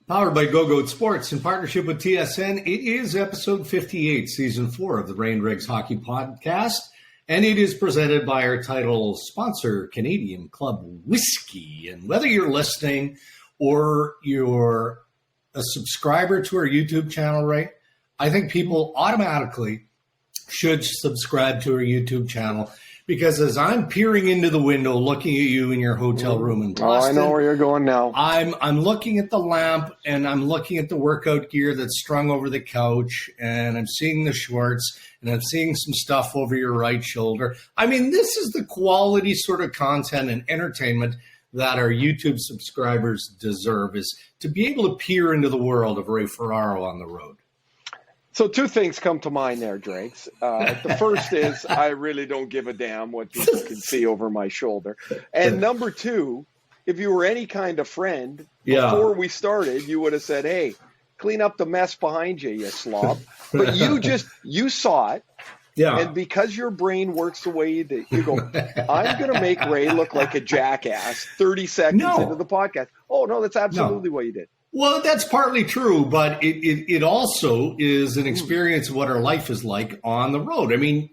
Powered by GoGoat Sports in partnership with TSN. It is episode 58, season 4 of the Dregs Hockey Podcast, and it is presented by our title sponsor, Canadian Club Whiskey. And whether you're listening or you're a subscriber to our YouTube channel, right, I think people automatically should subscribe to our YouTube channel, because as I'm peering into the window, looking at you in your hotel room in Boston, I know where you're going now. I'm looking at the lamp, and I'm looking at the workout gear that's strung over the couch, and I'm seeing the shorts, and I'm seeing some stuff over your right shoulder. I mean, this is the quality sort of content and entertainment that our YouTube subscribers deserve, is to be able to peer into the world of Ray Ferraro on the road. So two things come to mind there, Dregs. The first is I really don't give a damn what people can see over my shoulder. And number two, if you were any kind of friend, before we started, you would have said, hey, clean up the mess behind you, you slob. But you saw it. Yeah. And because your brain works the way that you go, I'm going to make Ray look like a jackass 30 seconds into the podcast. Oh, no, that's absolutely what you did. Well, that's partly true, but it also is an experience of what our life is like on the road. I mean,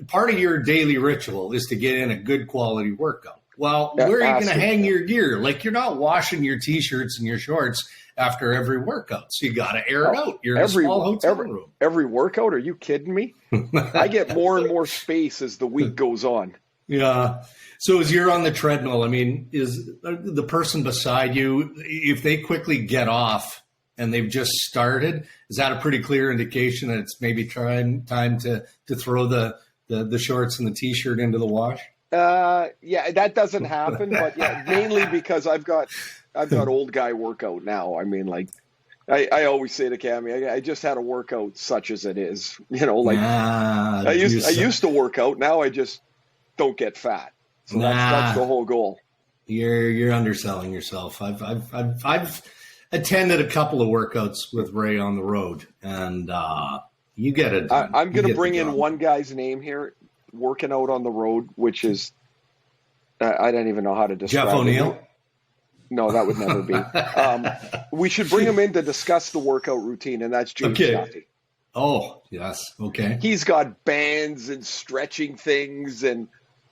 part of your daily ritual is to get in a good quality workout. Well, where are you going to hang your gear? Like, you're not washing your T-shirts and your shorts after every workout, so you got to air it out. You're in a small hotel room. Every workout? Are you kidding me? I get more and more space as the week goes on. Yeah. So as you're on the treadmill, I mean, is the person beside you, if they quickly get off and they've just started, is that a pretty clear indication that it's maybe time to throw the shorts and the T-shirt into the wash? Yeah, that doesn't happen, but yeah, mainly because I've got old guy workout now. I mean, like I always say to Cammy, I just had a workout such as it is. You know, like I used to work out. Now I just don't get fat. So that's the whole goal. You're underselling yourself. I've attended a couple of workouts with Ray on the road, and you get it. I'm going to bring in one guy's name here, working out on the road, which is I don't even know how to describe. Jeff O'Neill. No, that would never be. We should bring him in to discuss the workout routine, and that's James Duffy. Oh, yes. Okay. He's got bands and stretching things and.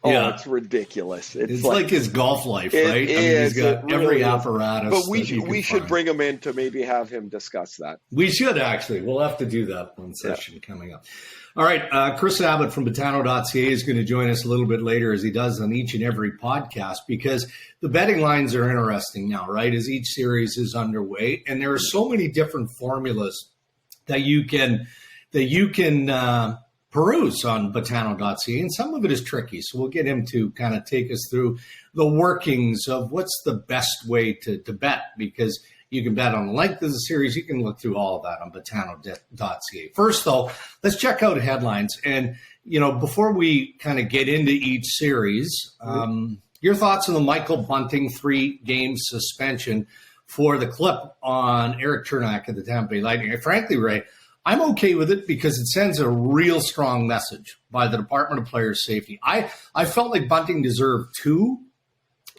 Oh, it's ridiculous. It's like his golf life, right? He's got every apparatus. But we should bring him in to maybe have him discuss that. We should, actually. We'll have to do that one session coming up. All right. Chris Abbott from Botano.ca is going to join us a little bit later, as he does on each and every podcast, because the betting lines are interesting now, right, as each series is underway. And there are so many different formulas that you can peruse on Botano.ca, and some of it is tricky. So we'll get him to kind of take us through the workings of what's the best way to bet, because you can bet on the length of the series. You can look through all of that on Botano.ca. First, though, let's check out headlines. And, before we kind of get into each series, your thoughts on the Michael Bunting 3-game suspension for the clip on Erik Cernak at the Tampa Bay Lightning. And frankly, Ray, I'm okay with it because it sends a real strong message by the Department of Player Safety. I felt like Bunting deserved 2.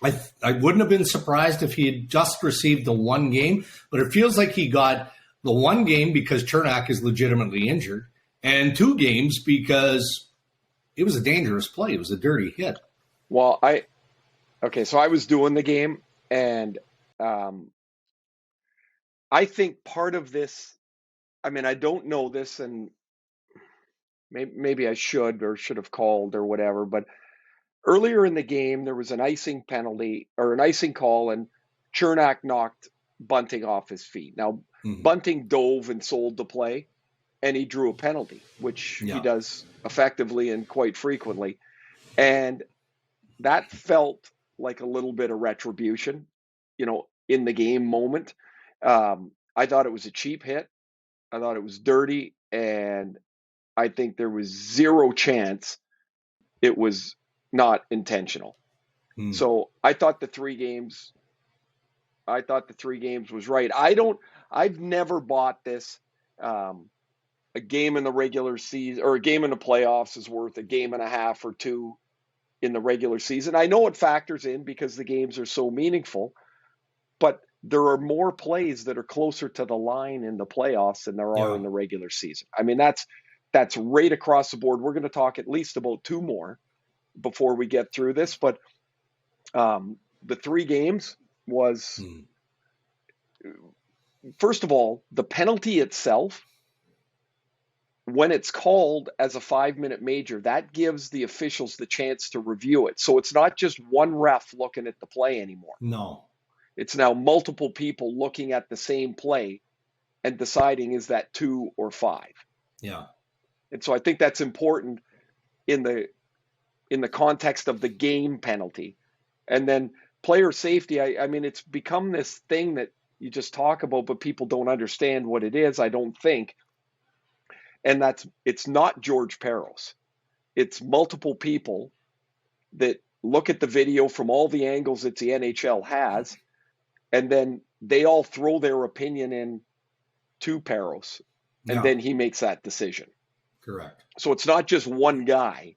I wouldn't have been surprised if he had just received the 1 game, but it feels like he got the 1 game because Cernak is legitimately injured, and 2 games because it was a dangerous play. It was a dirty hit. Well, so I was doing the game, and I think part of this, I mean, I don't know this, and maybe I should have called or whatever, but earlier in the game, there was an icing penalty or an icing call, and Cernak knocked Bunting off his feet. Now, Bunting dove and sold the play, and he drew a penalty, which he does effectively and quite frequently. And that felt like a little bit of retribution, in the game moment. I thought it was a cheap hit. I thought it was dirty, and I think there was zero chance it was not intentional. So I thought the 3 games was right. I've never bought this. A game in the regular season or a game in the playoffs is worth a game and a half or 2 in the regular season. I know it factors in because the games are so meaningful, but there are more plays that are closer to the line in the playoffs than there are Yeah. in the regular season. I mean, that's right across the board. We're going to talk at least about two more before we get through this, but the 3 games was, first of all, the penalty itself, when it's called as a 5-minute major, that gives the officials the chance to review it. So it's not just one ref looking at the play anymore. No. It's now multiple people looking at the same play and deciding, is that 2 or 5? Yeah. And so I think that's important in the context of the game penalty. And then player safety, I mean, it's become this thing that you just talk about, but people don't understand what it is, I don't think. And it's not George Peros. It's multiple people that look at the video from all the angles that the NHL has, and then they all throw their opinion in to Peros, and then he makes that decision. Correct. So it's not just one guy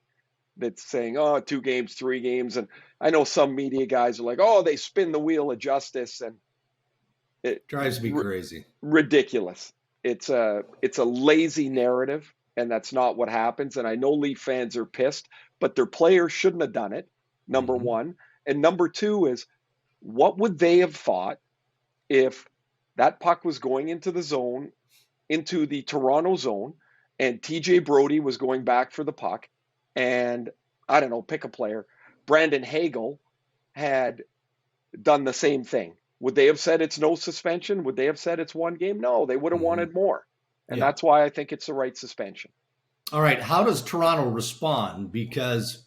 that's saying, oh, 2 games, 3 games. And I know some media guys are like, oh, they spin the wheel of justice, and it drives me crazy. Ridiculous. It's a lazy narrative, and that's not what happens. And I know Leaf fans are pissed, but their players shouldn't have done it, number one. And number 2 is, what would they have thought if that puck was going into the zone, into the Toronto zone, and TJ Brody was going back for the puck, and I don't know, pick a player, Brandon Hagel had done the same thing? Would they have said it's no suspension? Would they have said it's 1 game? No, they would have wanted more. And that's why I think it's the right suspension. All right. How does Toronto respond? Because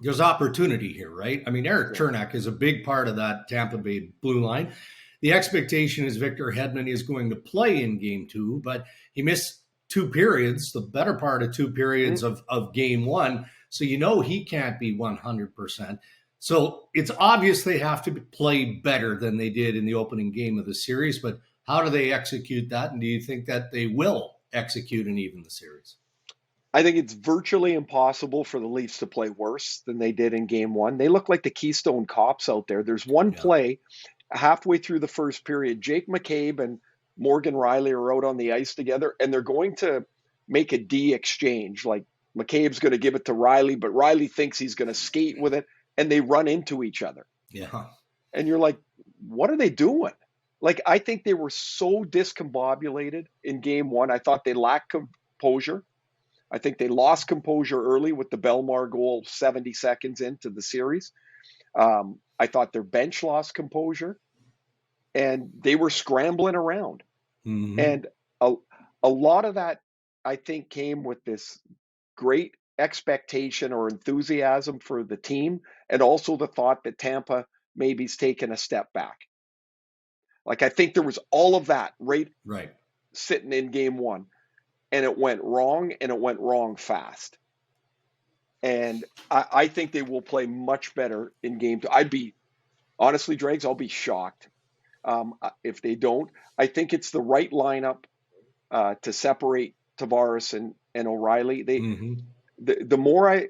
there's opportunity here, right? I mean, Eric Chernak is a big part of that Tampa Bay blue line. The expectation is Victor Hedman is going to play in game 2, but he missed 2 periods, the better part of 2 periods of game 1. So he can't be 100%. So it's obvious they have to play better than they did in the opening game of the series, but how do they execute that? And do you think that they will execute and even the series? I think it's virtually impossible for the Leafs to play worse than they did in game 1. They look like the Keystone Cops out there. There's one play halfway through the first period. Jake McCabe and Morgan Rielly are out on the ice together, and they're going to make a D exchange. Like, McCabe's going to give it to Rielly, but Rielly thinks he's going to skate with it, and they run into each other. Yeah. And you're like, what are they doing? Like, I think they were so discombobulated in game 1. I thought they lacked composure. I think they lost composure early with the Belmar goal 70 seconds into the series. I thought their bench lost composure, and they were scrambling around. And a lot of that, I think, came with this great expectation or enthusiasm for the team, and also the thought that Tampa maybe's taken a step back. Like, I think there was all of that right sitting in game 1, and it went wrong, and it went wrong fast. And I think they will play much better in game 2. I'd be, honestly, Dregs, I'll be shocked if they don't. I think it's the right lineup to separate Tavares and O'Reilly. The more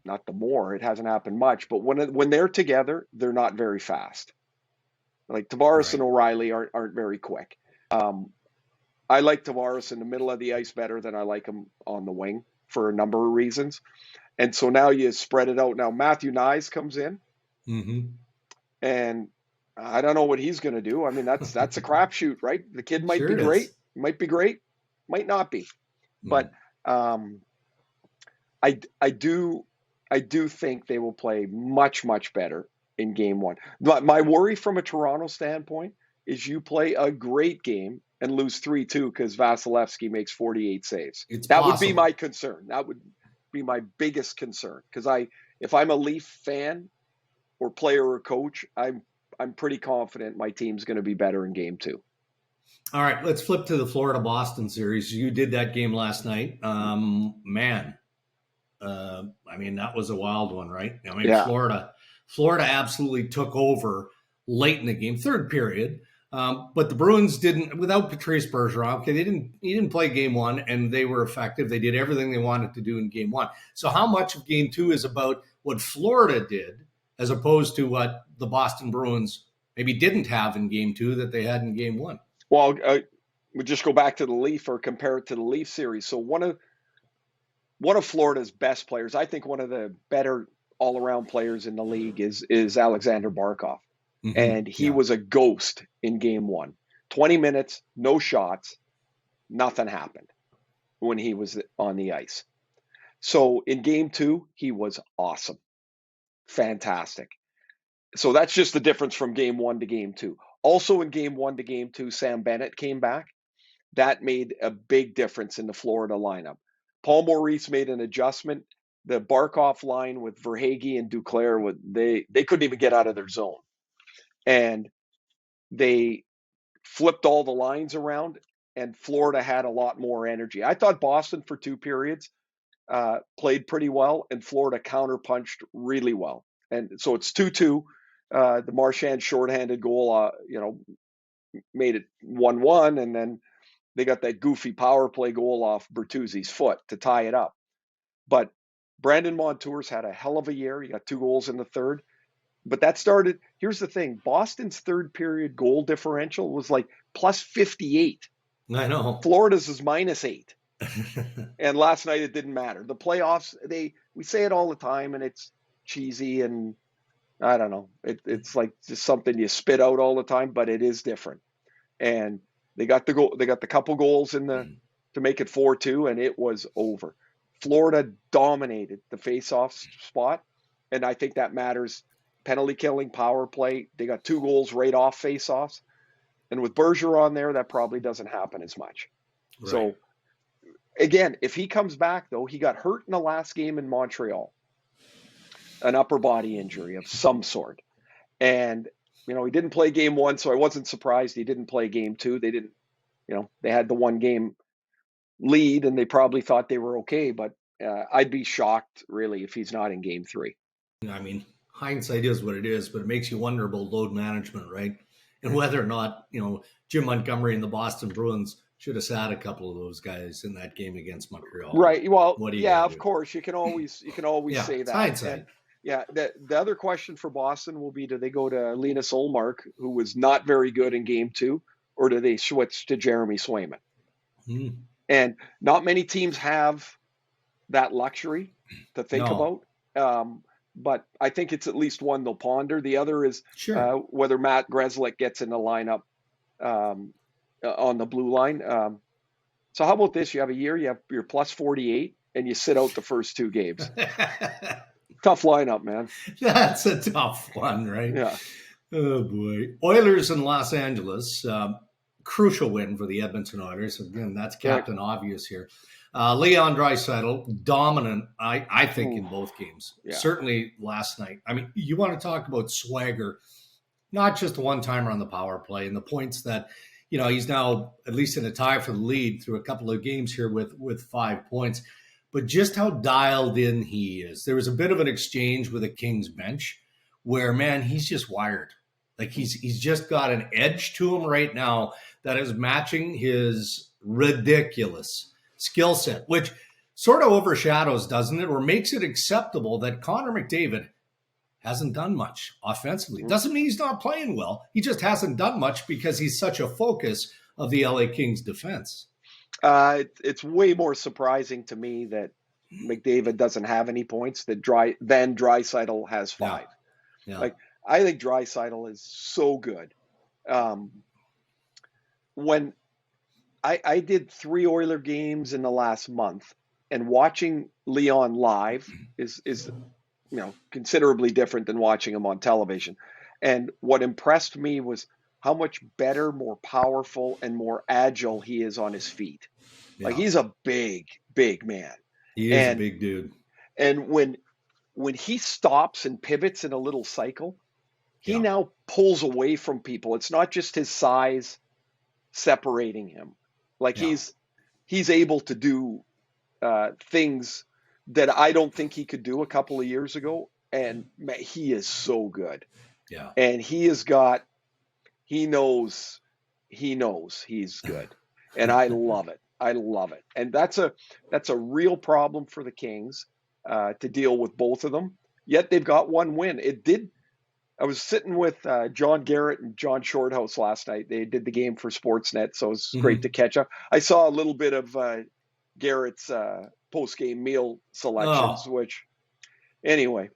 not the more, it hasn't happened much, but when they're together, they're not very fast. Like, Tavares and O'Reilly aren't very quick. I like Tavares in the middle of the ice better than I like him on the wing for a number of reasons. And so now you spread it out. Now Matthew Nyes comes in, and I don't know what he's going to do. I mean, that's a crapshoot, right? The kid might be great, might not be. But I do think they will play much, much better in game 1. But my worry from a Toronto standpoint is you play a great game and lose 3-2 because Vasilevsky makes 48 saves. That would be my concern. That would be my biggest concern, because if I'm a Leaf fan or player or coach, I'm pretty confident my team's going to be better in game 2. All right, let's flip to the Florida-Boston series. You did that game last night. Man, I mean, that was a wild one, right? I mean, Florida absolutely took over late in the game, third period. But the Bruins didn't, without Patrice Bergeron. Okay, he didn't play game 1, and they were effective. They did everything they wanted to do in game 1. So how much of game 2 is about what Florida did as opposed to what the Boston Bruins maybe didn't have in game 2 that they had in game 1. Well, we just go back to the Leaf or compare it to the Leaf series. So one of Florida's best players, I think one of the better all-around players in the league is Alexander Barkov. And he was a ghost in game 1. 20 minutes, no shots, nothing happened when he was on the ice. So in game 2, he was awesome. Fantastic. So that's just the difference from game 1 to game 2. Also in game 1 to game 2, Sam Bennett came back. That made a big difference in the Florida lineup. Paul Maurice made an adjustment. The Barkov line with Verhaeghe and Duclair, they couldn't even get out of their zone. And they flipped all the lines around, and Florida had a lot more energy. I thought Boston for 2 periods played pretty well, and Florida counterpunched really well. And so it's 2-2. The Marchand shorthanded goal, made it 1-1, and then they got that goofy power play goal off Bertuzzi's foot to tie it up. But Brandon Montour's had a hell of a year. He got 2 goals in the third. But that started, here's the thing, Boston's third period goal differential was like plus 58. I know. Florida's is minus 8. And last night it didn't matter. The playoffs, we say it all the time, and it's cheesy, and I don't know. It's like just something you spit out all the time, but it is different. And they got the goal. They got the couple goals to make it 4-2, and it was over. Florida dominated the face-off spot, and I think that matters. Penalty killing, power play. They got 2 goals right off face-offs, and with Bergeron there, that probably doesn't happen as much. Right. So again, if he comes back though, he got hurt in the last game in Montreal, an upper body injury of some sort, and he didn't play game 1, so I wasn't surprised he didn't play game 2. They didn't, they had the 1 game lead and they probably thought they were okay, but I'd be shocked really if he's not in game 3. I mean, hindsight is what it is, but it makes you wonder about load management, right? And whether or not, Jim Montgomery and the Boston Bruins should have sat a couple of those guys in that game against Montreal. Right. Well, of course, you can always say that. Hindsight. And, the other question for Boston will be, do they go to Linus Ullmark, who was not very good in game 2, or do they switch to Jeremy Swayman? And not many teams have that luxury to think about. But I think it's at least one they'll ponder. The other is whether Matt Grzelcyk gets in the lineup on the blue line. So how about this? You have a year, you have your plus 48, and you sit out the first 2 games. Tough lineup, man. That's a tough one, right? Yeah. Oh, boy. Oilers in Los Angeles. Crucial win for the Edmonton Oilers. Again, that's Captain Obvious here. Leon Draisaitl, dominant, I think, in both games. Yeah. Certainly last night. I mean, you want to talk about swagger, not just a one-timer on the power play and the points that, he's now at least in a tie for the lead through a couple of games here with 5 points, but just how dialed in he is. There was a bit of an exchange with the Kings bench where, man, he's just wired. Like he's just got an edge to him right now that is matching his ridiculous skill set, which sort of overshadows, doesn't it, or makes it acceptable that Connor McDavid hasn't done much offensively. Doesn't mean he's not playing well. He just hasn't done much because he's such a focus of the LA Kings defense. It's way more surprising to me that McDavid doesn't have any points than Draisaitl has 5. Yeah. Like, I think Draisaitl is so good. When I did 3 Oiler games in the last month, and watching Leon live is considerably different than watching him on television. And what impressed me was how much better, more powerful, and more agile he is on his feet. Yeah. Like, he's a big, big man. He is a big dude. And when he stops and pivots in a little cycle, he now pulls away from people. It's not just his size separating him. Like, he's able to do things that I don't think he could do a couple of years ago. And man, he is so good. Yeah. And he knows he's good. And I love it. And that's a real problem for the Kings to deal with both of them. Yet they've got 1 win. It did I was sitting with John Garrett and John Shorthouse last night. They did the game for Sportsnet, so it was great to Hmm. catch up. I saw a little bit of Garrett's post-game meal selections, Oh. which anyway,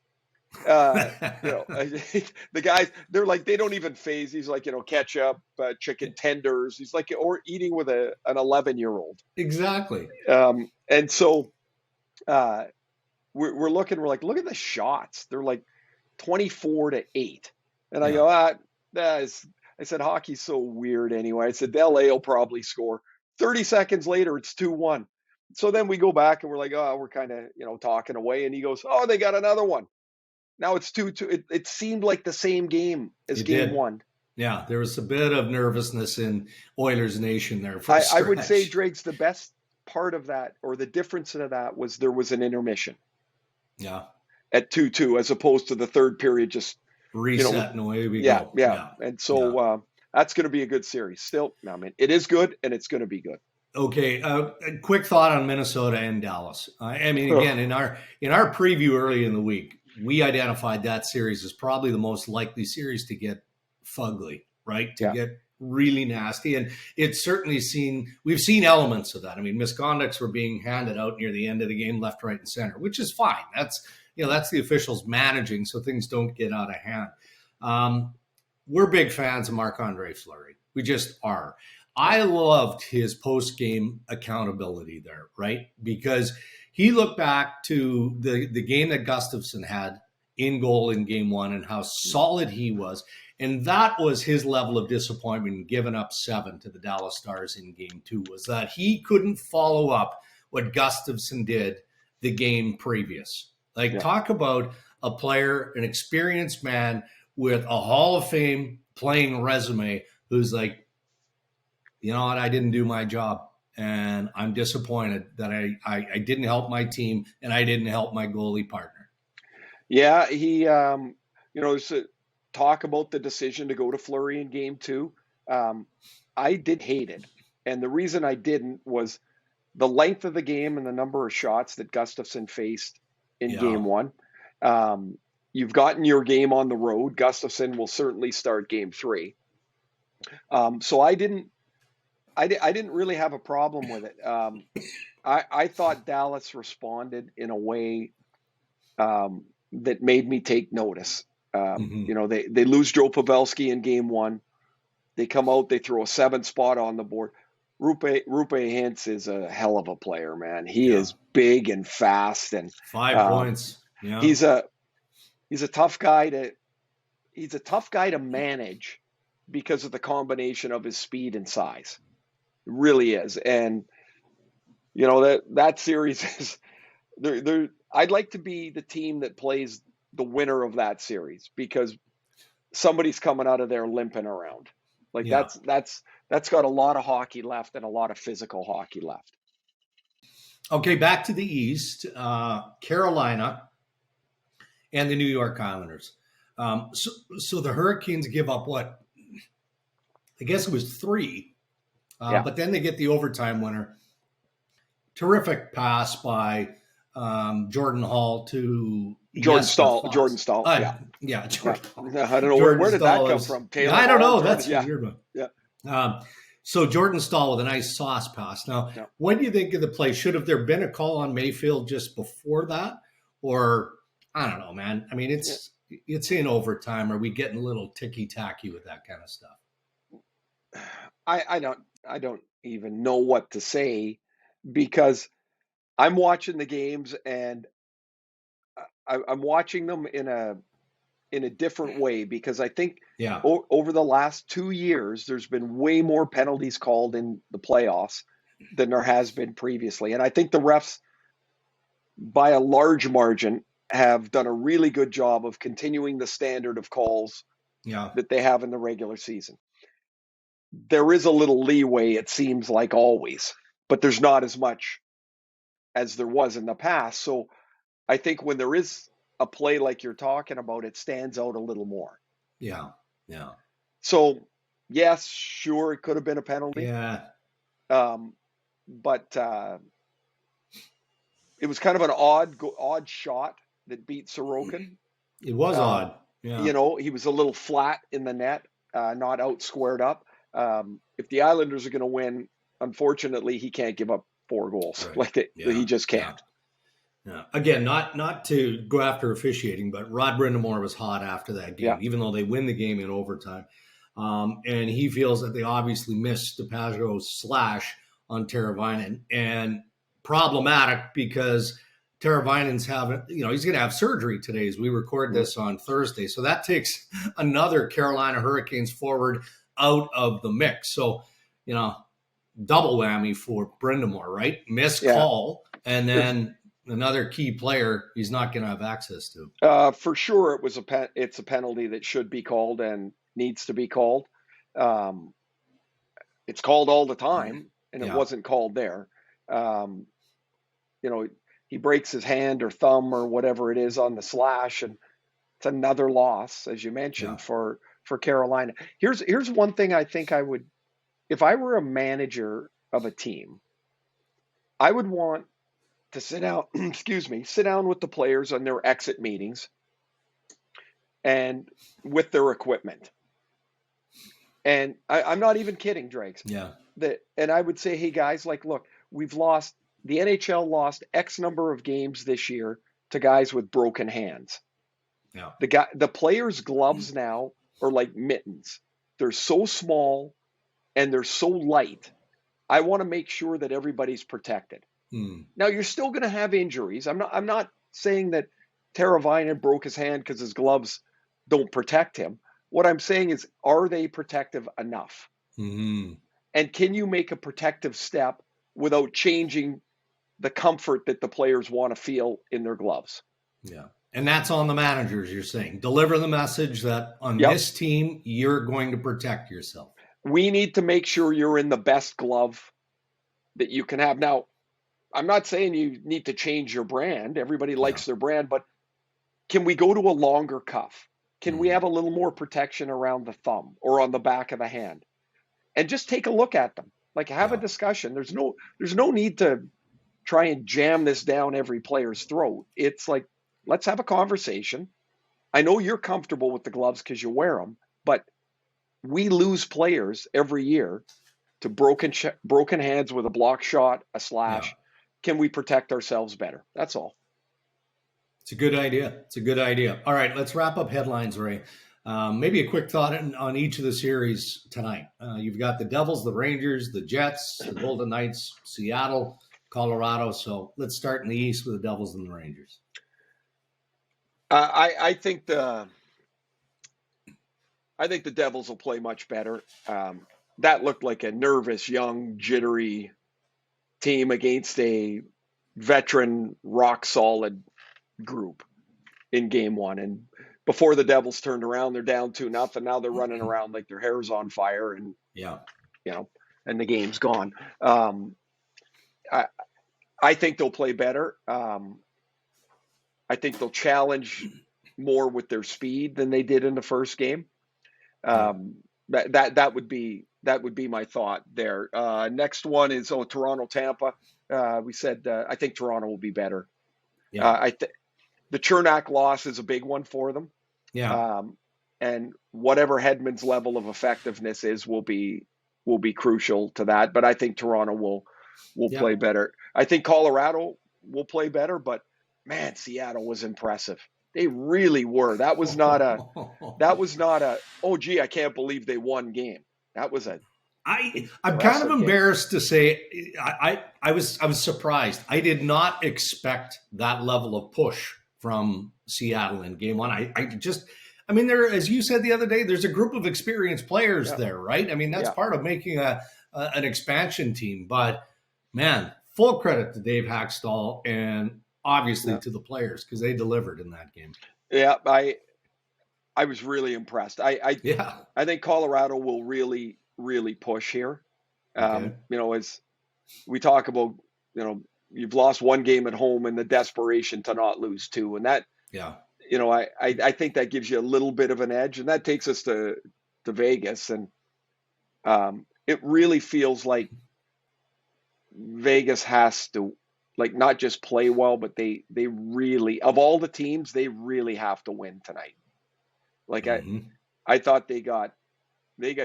uh, the guys, they're like, they don't even phase. He's like, ketchup, chicken tenders. He's like, or eating with an 11-year-old. Exactly. And so uh, we're looking, we're like, look at the shots. They're like 24-8. And I Yeah. go, I said, hockey's so weird anyway. I said, LA will probably score. 30 seconds later, it's 2-1. So then we go back and we're like, oh, we're kind of, talking away. And he goes, oh, they got another one. Now it's 2-2. It seemed like the same game as It game did. one. Yeah, there was a bit of nervousness in Oilers Nation there for a I would say, stretch. Dregs, the best part of that, or the difference of that, was there was an intermission Yeah. at 2-2, as opposed to the third period just, Reset and away we yeah, go. yeah. Yeah. And Yeah. so that's going to be a good series. Still, I mean, it is good, and it's going to be good. Okay, a quick thought on Minnesota and Dallas. I mean, again, in our preview early in the week, we identified that series as probably the most likely series to get fugly, right? To Yeah. get really nasty, and it's certainly we've seen elements of that. I mean, misconducts were being handed out near the end of the game, left, right, and center, which is fine. That's the officials managing, so things don't get out of hand. We're big fans of Marc-Andre Fleury. We just are. I loved his post-game accountability there, right? Because he looked back to the game that Gustafsson had in goal in game one and how solid he was. And that was his level of disappointment in giving up 7 to the Dallas Stars in game 2, was that he couldn't follow up what Gustafsson did the game previous. Like, talk about a player, an experienced man with a Hall of Fame playing resume who's like, you know what, I didn't do my job. And I'm disappointed that I didn't help my team and I didn't help my goalie partner. Yeah, he, talk about the decision to go to Fleury in game 2. I did hate it. And the reason I didn't was the length of the game and the number of shots that Gustafsson faced in game 1. You've gotten your game on the road. Gustafsson will certainly start game 3. So I didn't really have a problem with it. I thought Dallas responded in a way that made me take notice. They lose Joe Pavelski in game 1. They come out, they throw a 7 spot on the board. Rupe Hintz is a hell of a player, man. He is big and fast, and 5 points. Yeah. He's a tough guy to manage because of the combination of his speed and size. It really is. And that series is there. I'd like to be the team that plays the winner of that series, because somebody's coming out of there limping around. Like, that's got a lot of hockey left and a lot of physical hockey left. Okay, back to the East. Carolina and the New York Islanders. So the Hurricanes give up what? I guess it was 3. But then they get the overtime winner. Terrific pass by Jordan Hall to Jordan Stahl. Fox. Jordan Stahl. Yeah, Jordan Hall. I don't know where did that come from. Taylor I don't know. Hall, That's a weird one. Yeah. So Jordan Stahl with a nice sauce pass. Now, what do you think of the play? Should have there been a call on Mayfield just before that? Or, I don't know, man. I mean, it's in overtime. Are we getting a little ticky-tacky with that kind of stuff? I don't even know what to say, because I'm watching the games, and I'm watching them in a different way, because I think over the last 2 years, there's been way more penalties called in the playoffs than there has been previously. And I think the refs, by a large margin, have done a really good job of continuing the standard of calls that they have in the regular season. There is a little leeway, it seems like, always, but there's not as much as there was in the past. So I think when there is a play like you're talking about, it stands out a little more. Yeah. So, yes, sure, it could have been a penalty. Yeah. But it was kind of an odd shot that beat Sorokin. It was odd. Yeah. You know, he was a little flat in the net, not out squared up. If the Islanders are going to win, unfortunately, he can't give up 4 goals. Right. Like he Yeah. just Yeah. can't. Yeah. Again, not to go after officiating, but Rod Brindamore was hot after that game, Yeah. even though they win the game in overtime. And he feels that they obviously missed DePageau's slash on Teravainen, and problematic because Teravainen's having, he's going to have surgery today as we record this on Thursday. So that takes another Carolina Hurricanes forward out of the mix. So, double whammy for Brindamore, right? Missed Yeah. call, and then another key player he's not going to have access to. For sure, it's a penalty that should be called and needs to be called. It's called all the time, and it wasn't called there. He breaks his hand or thumb or whatever it is on the slash, and it's another loss, as you mentioned, for Carolina. Here's one thing I think I would, if I were a manager of a team, I would want to sit down, sit down with the players on their exit meetings and with their equipment. And I'm not even kidding, Dregs. Yeah. And I would say, hey guys, like, look, the NHL lost X number of games this year to guys with broken hands. Yeah. The players' gloves now are like mittens. They're so small and they're so light. I want to make sure that everybody's protected. Now you're still going to have injuries. I'm not saying that Teravainen broke his hand because his gloves don't protect him. What I'm saying is, are they protective enough? Mm-hmm. And can you make a protective step without changing the comfort that the players want to feel in their gloves? Yeah. And that's on the managers, you're saying. Deliver the message that on this team, you're going to protect yourself. We need to make sure you're in the best glove that you can have. Now, I'm not saying you need to change your brand. Everybody likes their brand, but can we go to a longer cuff? Can we have a little more protection around the thumb or on the back of the hand? And just take a look at them. Like, have a discussion. There's no need to try and jam this down every player's throat. It's like, let's have a conversation. I know you're comfortable with the gloves because you wear them, but we lose players every year to broken hands with a block shot, a slash. Can we protect ourselves better? That's all. It's a good idea. All right, let's wrap up headlines, Ray. Maybe a quick thought on each of the series tonight. You've got the Devils, the Rangers, the Jets, the Golden Knights, Seattle, Colorado. So let's start in the East with the Devils and the Rangers. I think the Devils will play much better. That looked like a nervous, young, jittery team against a veteran, rock-solid group in game one. And before the Devils turned around, they're down 2-0. Now they're running around like their hair's on fire, and and the game's gone. I think they'll play better. I think they'll challenge more with their speed than they did in the first game. That would be my thought there. Next one is Toronto Tampa. We said I think Toronto will be better. The Chernak loss is a big one for them. And whatever Hedman's level of effectiveness is will be crucial to that. But I think Toronto will play better. I think Colorado will play better, but man, Seattle was impressive. They really were. That was not a oh gee, I can't believe they won game. That was I'm kind of embarrassed to say I was surprised. I did not expect that level of push from Seattle in game one. I mean, there, as you said the other day, there's a group of experienced players there, right? I mean, that's part of making an expansion team. But man, full credit to Dave Haxtell and obviously to the players because they delivered in that game. Yeah, I was really impressed. I think Colorado will really, really push here. As we talk about, you've lost one game at home and the desperation to not lose two, and that I think that gives you a little bit of an edge, and that takes us to Vegas, and it really feels like Vegas has to not just play well, but they really, of all the teams, they really have to win tonight. Like Mm-hmm. I thought they got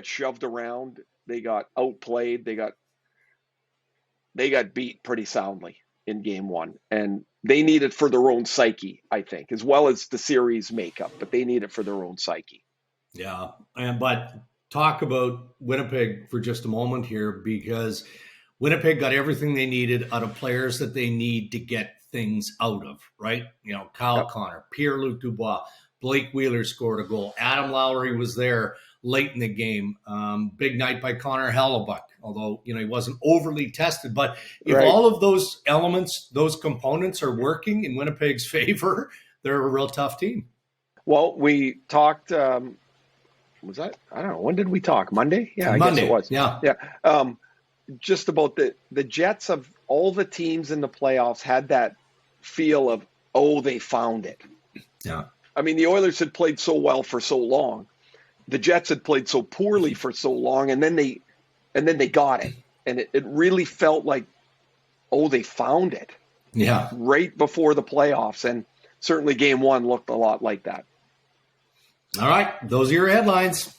shoved around, they got outplayed, they got beat pretty soundly in game one. And they need it for their own psyche, I think, as well as the series makeup, but they need it for their own psyche. Yeah. But talk about Winnipeg for just a moment here, because Winnipeg got everything they needed out of players that they need to get things out of, right? You know, Kyle Yep. Connor, Pierre-Luc Dubois, Blake Wheeler scored a goal. Adam Lowry was there late in the game. Big night by Connor Hellebuck, although, you know, he wasn't overly tested. But if Right. all of those elements, those components are working in Winnipeg's favor, they're a real tough team. Well, we talked, was that, I don't know, when did we talk? Monday? Yeah, I guess it was. Yeah. Yeah. Just about the Jets, of all the teams in the playoffs, had that feel of, oh, they found it. Yeah. I mean, the Oilers had played so well for so long. The Jets had played so poorly for so long, and then they got it. And it really felt like, oh, they found it. Yeah. Right before the playoffs. And certainly game one looked a lot like that. All right. Those are your headlines.